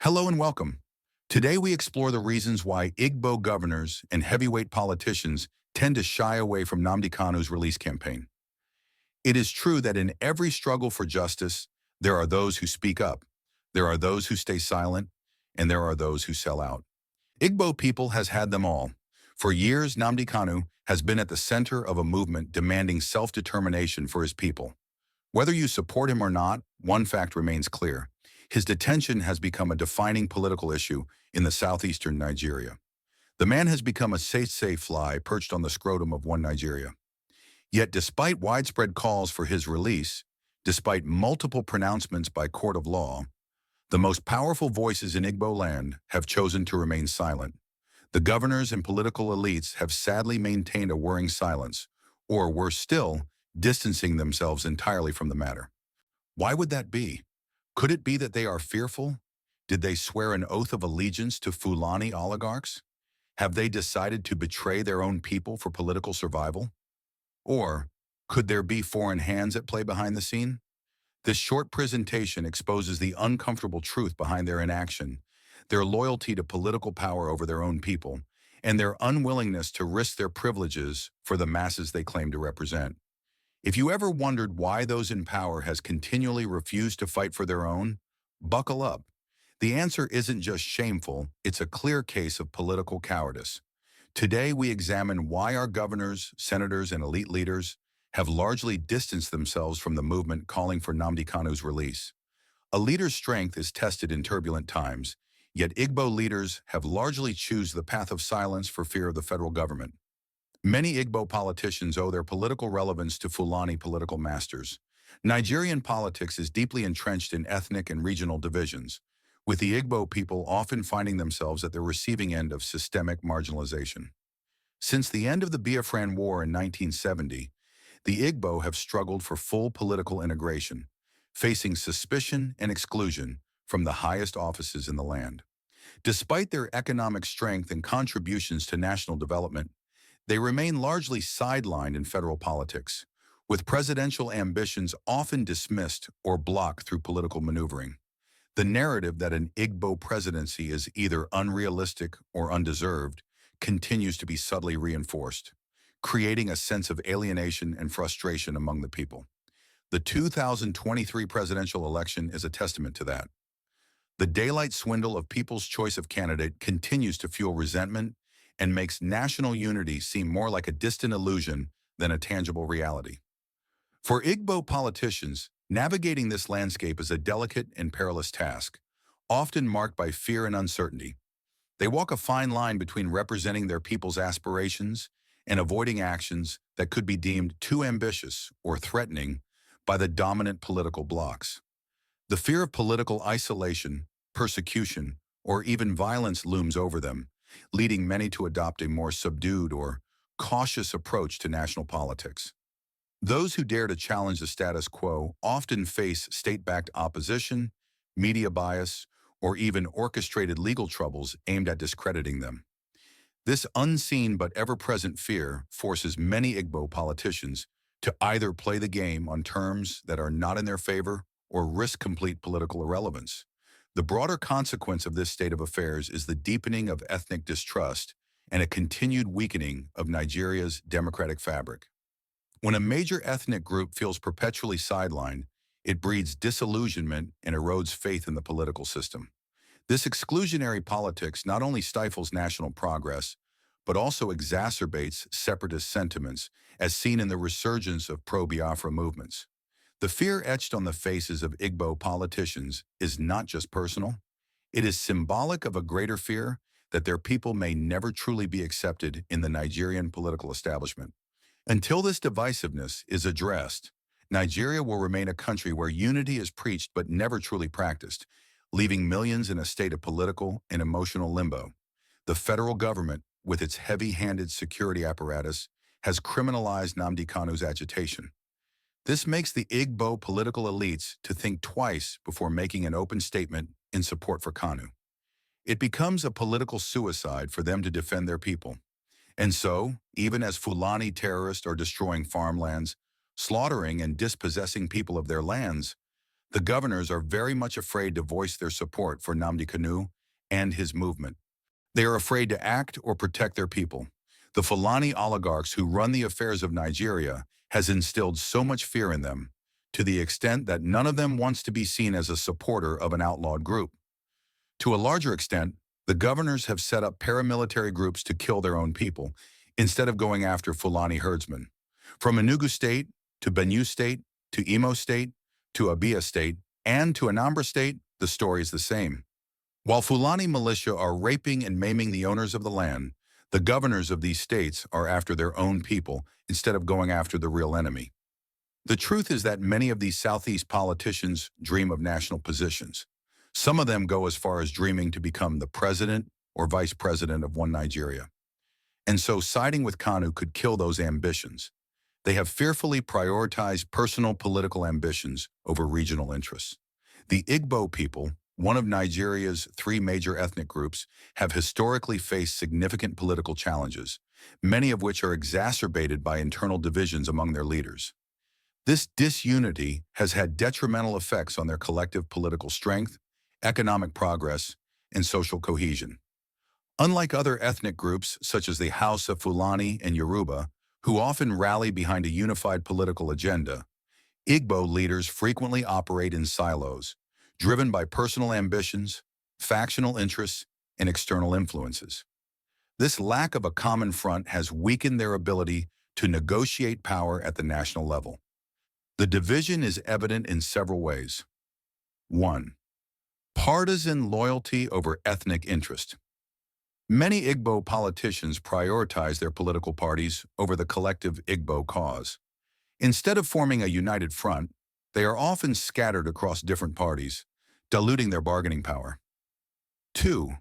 Hello and welcome. Today we explore the reasons why Igbo governors and heavyweight politicians tend to shy away from Nnamdi Kanu's release campaign. It is true that in every struggle for justice, there are those who speak up, there are those who stay silent, and there are those who sell out. Igbo people has had them all. For years, Nnamdi Kanu has been at the center of a movement demanding self-determination for his people. Whether you support him or not, one fact remains clear. His detention has become a defining political issue in the southeastern Nigeria. The man has become a safe fly perched on the scrotum of one Nigeria. Yet despite widespread calls for his release, despite multiple pronouncements by court of law, the most powerful voices in Igbo land have chosen to remain silent. The governors and political elites have sadly maintained a worrying silence, or worse still, distancing themselves entirely from the matter. Why would that be? Could it be that they are fearful? Did they swear an oath of allegiance to Fulani oligarchs? Have they decided to betray their own people for political survival? Or could there be foreign hands at play behind the scene? This short presentation exposes the uncomfortable truth behind their inaction, their loyalty to political power over their own people, and their unwillingness to risk their privileges for the masses they claim to represent. If you ever wondered why those in power has continually refused to fight for their own, buckle up. The answer isn't just shameful, it's a clear case of political cowardice. Today we examine why our governors, senators, and elite leaders have largely distanced themselves from the movement calling for Nnamdi Kanu's release. A leader's strength is tested in turbulent times, yet Igbo leaders have largely chosen the path of silence for fear of the federal government. Many Igbo politicians owe their political relevance to Fulani political masters. Nigerian politics is deeply entrenched in ethnic and regional divisions, with the Igbo people often finding themselves at the receiving end of systemic marginalization. Since the end of the Biafran War in 1970, the Igbo have struggled for full political integration, facing suspicion and exclusion from the highest offices in the land. Despite their economic strength and contributions to national development, they remain largely sidelined in federal politics, with presidential ambitions often dismissed or blocked through political maneuvering. The narrative that an Igbo presidency is either unrealistic or undeserved continues to be subtly reinforced, creating a sense of alienation and frustration among the people. The 2023 presidential election is a testament to that. The daylight swindle of people's choice of candidate continues to fuel resentment and makes national unity seem more like a distant illusion than a tangible reality. For Igbo politicians, navigating this landscape is a delicate and perilous task, often marked by fear and uncertainty. They walk a fine line between representing their people's aspirations and avoiding actions that could be deemed too ambitious or threatening by the dominant political blocs. The fear of political isolation, persecution, or even violence looms over them, leading many to adopt a more subdued or cautious approach to national politics. Those who dare to challenge the status quo often face state-backed opposition, media bias, or even orchestrated legal troubles aimed at discrediting them. This unseen but ever-present fear forces many Igbo politicians to either play the game on terms that are not in their favor or risk complete political irrelevance. The broader consequence of this state of affairs is the deepening of ethnic distrust and a continued weakening of Nigeria's democratic fabric. When a major ethnic group feels perpetually sidelined, it breeds disillusionment and erodes faith in the political system. This exclusionary politics not only stifles national progress, but also exacerbates separatist sentiments, as seen in the resurgence of pro-Biafra movements. The fear etched on the faces of Igbo politicians is not just personal. It is symbolic of a greater fear that their people may never truly be accepted in the Nigerian political establishment. Until this divisiveness is addressed, Nigeria will remain a country where unity is preached but never truly practiced, leaving millions in a state of political and emotional limbo. The federal government, with its heavy-handed security apparatus, has criminalized Nnamdi Kanu's agitation. This makes the Igbo political elites to think twice before making an open statement in support for Kanu. It becomes a political suicide for them to defend their people. And so, even as Fulani terrorists are destroying farmlands, slaughtering and dispossessing people of their lands, The governors are very much afraid to voice their support for Nnamdi Kanu and his movement. They are afraid to act or protect their people. The Fulani oligarchs who run the affairs of Nigeria has instilled so much fear in them, to the extent that none of them wants to be seen as a supporter of an outlawed group. To a larger extent, the governors have set up paramilitary groups to kill their own people, instead of going after Fulani herdsmen. From Enugu State, to Benue State, to Imo State, to Abia State, and to Anambra State, the story is the same. While Fulani militia are raping and maiming the owners of the land, the governors of these states are after their own people instead of going after the real enemy. The truth is that many of these Southeast politicians dream of national positions. Some of them go as far as dreaming to become the president or vice president of one Nigeria. And so siding with Kanu could kill those ambitions. They have fearfully prioritized personal political ambitions over regional interests. The Igbo people, one of Nigeria's three major ethnic groups, have historically faced significant political challenges, many of which are exacerbated by internal divisions among their leaders. This disunity has had detrimental effects on their collective political strength, economic progress, and social cohesion. Unlike other ethnic groups such as the Hausa, Fulani, and Yoruba, who often rally behind a unified political agenda, Igbo leaders frequently operate in silos, driven by personal ambitions, factional interests, and external influences. This lack of a common front has weakened their ability to negotiate power at the national level. The division is evident in several ways. 1. Partisan loyalty over ethnic interest. Many Igbo politicians prioritize their political parties over the collective Igbo cause. Instead of forming a united front, they are often scattered across different parties, diluting their bargaining power. 2.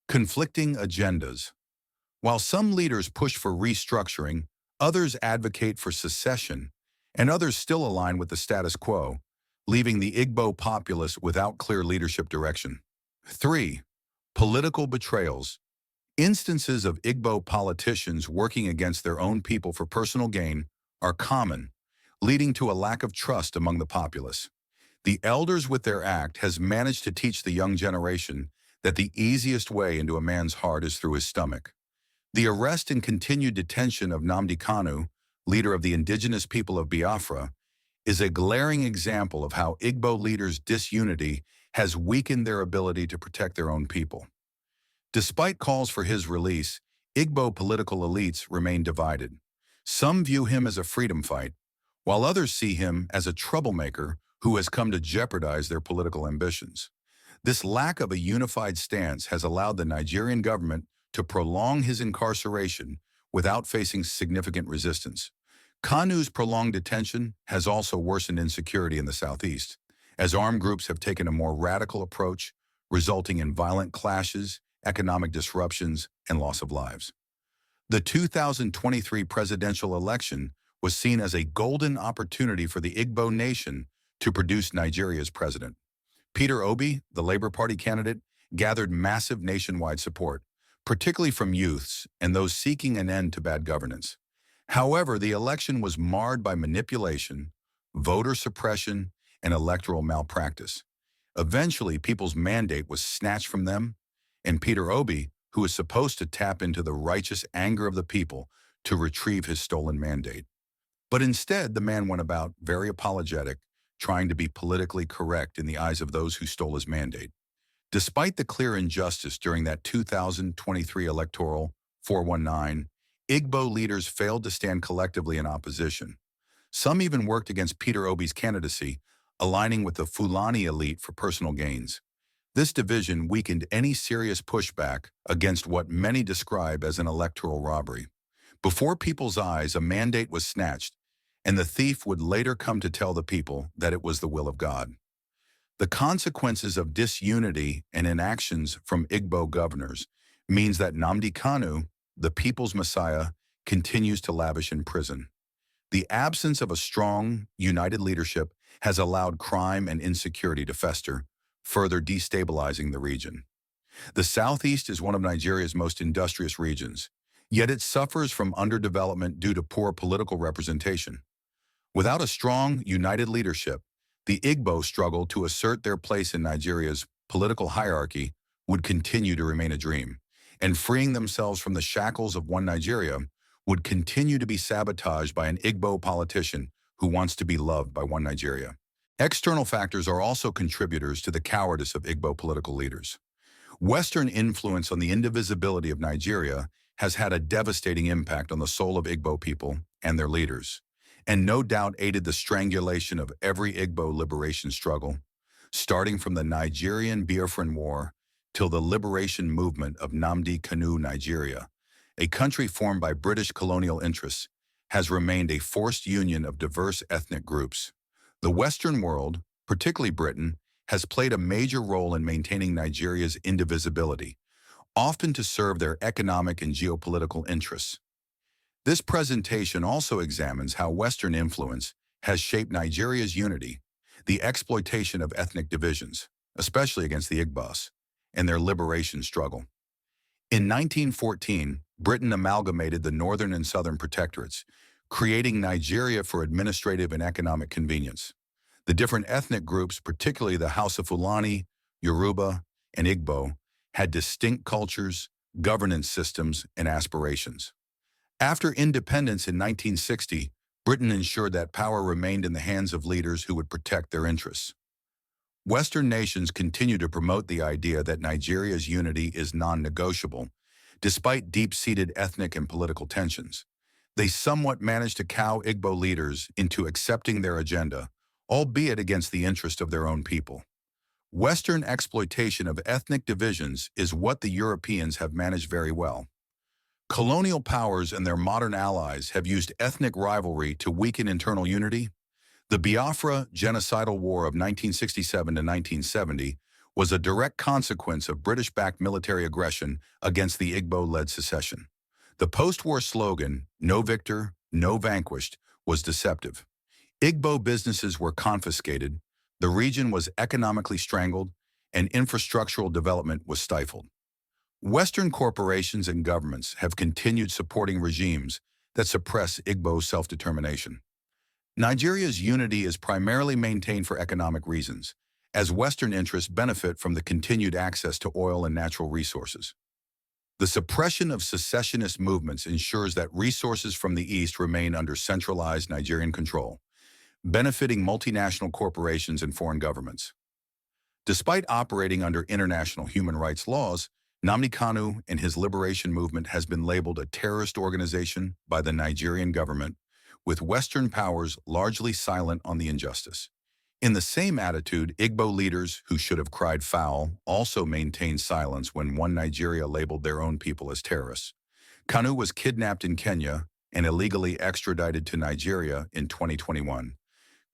Conflicting agendas. While some leaders push for restructuring, others advocate for secession, and others still align with the status quo, leaving the Igbo populace without clear leadership direction. 3. Political betrayals. Instances of Igbo politicians working against their own people for personal gain are common, leading to a lack of trust among the populace. The elders with their act has managed to teach the young generation that the easiest way into a man's heart is through his stomach. The arrest and continued detention of Nnamdi Kanu, leader of the indigenous people of Biafra, is a glaring example of how Igbo leaders' disunity has weakened their ability to protect their own people. Despite calls for his release, Igbo political elites remain divided. Some view him as a freedom fight, while others see him as a troublemaker who has come to jeopardize their political ambitions. This lack of a unified stance has allowed the Nigerian government to prolong his incarceration without facing significant resistance. Kanu's prolonged detention has also worsened insecurity in the southeast, as armed groups have taken a more radical approach, resulting in violent clashes, economic disruptions, and loss of lives. The 2023 presidential election was seen as a golden opportunity for the Igbo nation to produce Nigeria's president. Peter Obi, the Labour Party candidate, gathered massive nationwide support, particularly from youths and those seeking an end to bad governance. However, the election was marred by manipulation, voter suppression, and electoral malpractice. Eventually, people's mandate was snatched from them, and Peter Obi, who was supposed to tap into the righteous anger of the people to retrieve his stolen mandate. But instead, the man went about very apologetic, trying to be politically correct in the eyes of those who stole his mandate. Despite the clear injustice during that 2023 electoral 419, Igbo leaders failed to stand collectively in opposition. Some even worked against Peter Obi's candidacy, aligning with the Fulani elite for personal gains. This division weakened any serious pushback against what many describe as an electoral robbery. Before people's eyes, a mandate was snatched, and the thief would later come to tell the people that it was the will of God. The consequences of disunity and inactions from Igbo governors means that Nnamdi Kanu, the people's messiah, continues to lavish in prison. The absence of a strong, united leadership has allowed crime and insecurity to fester, further destabilizing the region. The Southeast is one of Nigeria's most industrious regions, yet it suffers from underdevelopment due to poor political representation. Without a strong, united leadership, The Igbo struggle to assert their place in Nigeria's political hierarchy would continue to remain a dream, and freeing themselves from the shackles of one Nigeria would continue to be sabotaged by an Igbo politician who wants to be loved by one Nigeria. External factors are also contributors to the cowardice of Igbo political leaders. Western influence on the indivisibility of Nigeria has had a devastating impact on the soul of Igbo people and their leaders, and no doubt aided the strangulation of every Igbo liberation struggle, starting from the Nigerian Biafran War till the liberation movement of Nnamdi Kanu, Nigeria. A country formed by British colonial interests has remained a forced union of diverse ethnic groups. The Western world, particularly Britain, has played a major role in maintaining Nigeria's indivisibility, often to serve their economic and geopolitical interests. This presentation also examines how Western influence has shaped Nigeria's unity, the exploitation of ethnic divisions, especially against the Igbos, and their liberation struggle. In 1914, Britain amalgamated the northern and southern protectorates, creating Nigeria for administrative and economic convenience. The different ethnic groups, particularly the House of Fulani, Yoruba, and Igbo, had distinct cultures, governance systems, and aspirations. After independence in 1960, Britain ensured that power remained in the hands of leaders who would protect their interests. Western nations continue to promote the idea that Nigeria's unity is non-negotiable, despite deep-seated ethnic and political tensions. They somewhat managed to cow Igbo leaders into accepting their agenda, albeit against the interest of their own people. Western exploitation of ethnic divisions is what the Europeans have managed very well. Colonial powers and their modern allies have used ethnic rivalry to weaken internal unity. The Biafra genocidal war of 1967 to 1970 was a direct consequence of British-backed military aggression against the Igbo-led secession. The post-war slogan, "No victor, no vanquished," was deceptive. Igbo businesses were confiscated, the region was economically strangled, and infrastructural development was stifled. Western corporations and governments have continued supporting regimes that suppress Igbo self-determination. Nigeria's unity is primarily maintained for economic reasons, as Western interests benefit from the continued access to oil and natural resources. The suppression of secessionist movements ensures that resources from the East remain under centralized Nigerian control, benefiting multinational corporations and foreign governments. Despite operating under international human rights laws, Nnamdi Kanu and his liberation movement has been labeled a terrorist organization by the Nigerian government, with Western powers largely silent on the injustice. In the same attitude, Igbo leaders who should have cried foul also maintained silence when one Nigeria labeled their own people as terrorists. Kanu was kidnapped in Kenya and illegally extradited to Nigeria in 2021.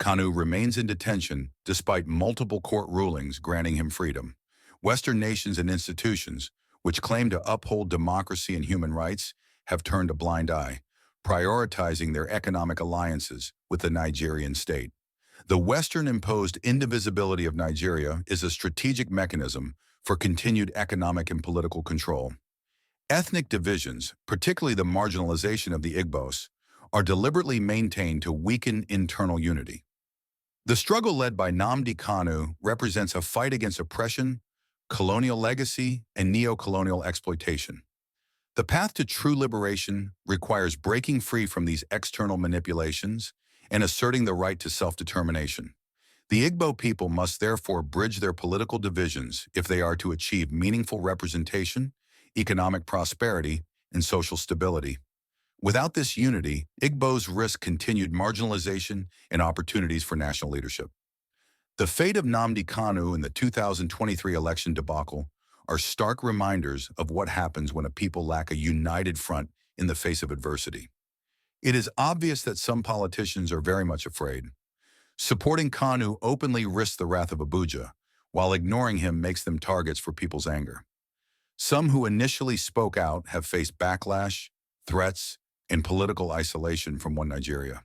Kanu remains in detention despite multiple court rulings granting him freedom. Western nations and institutions, which claim to uphold democracy and human rights, have turned a blind eye, prioritizing their economic alliances with the Nigerian state. The Western-imposed indivisibility of Nigeria is a strategic mechanism for continued economic and political control. Ethnic divisions, particularly the marginalization of the Igbos, are deliberately maintained to weaken internal unity. The struggle led by Nnamdi Kanu represents a fight against oppression, colonial legacy, and neo-colonial exploitation. The path to true liberation requires breaking free from these external manipulations and asserting the right to self-determination. The Igbo people must therefore bridge their political divisions if they are to achieve meaningful representation, economic prosperity, and social stability. Without this unity, Igbos risk continued marginalization and opportunities for national leadership. The fate of Nnamdi Kanu in the 2023 election debacle are stark reminders of what happens when a people lack a united front in the face of adversity. It is obvious that some politicians are very much afraid. Supporting Kanu openly risks the wrath of Abuja, while ignoring him makes them targets for people's anger. Some who initially spoke out have faced backlash, threats, and political isolation from one Nigeria.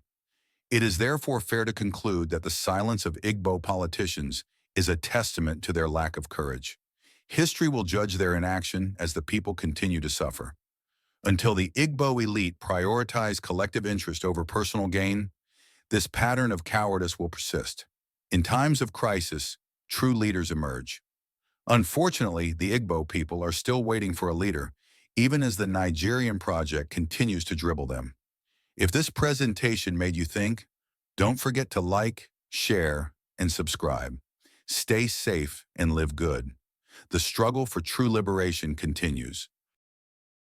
It is therefore fair to conclude that the silence of Igbo politicians is a testament to their lack of courage. History will judge their inaction as the people continue to suffer. Until the Igbo elite prioritize collective interest over personal gain, this pattern of cowardice will persist. In times of crisis, true leaders emerge. Unfortunately, the Igbo people are still waiting for a leader, even as the Nigerian project continues to dribble them. If this presentation made you think, don't forget to like, share, and subscribe. Stay safe and live good. The struggle for true liberation continues.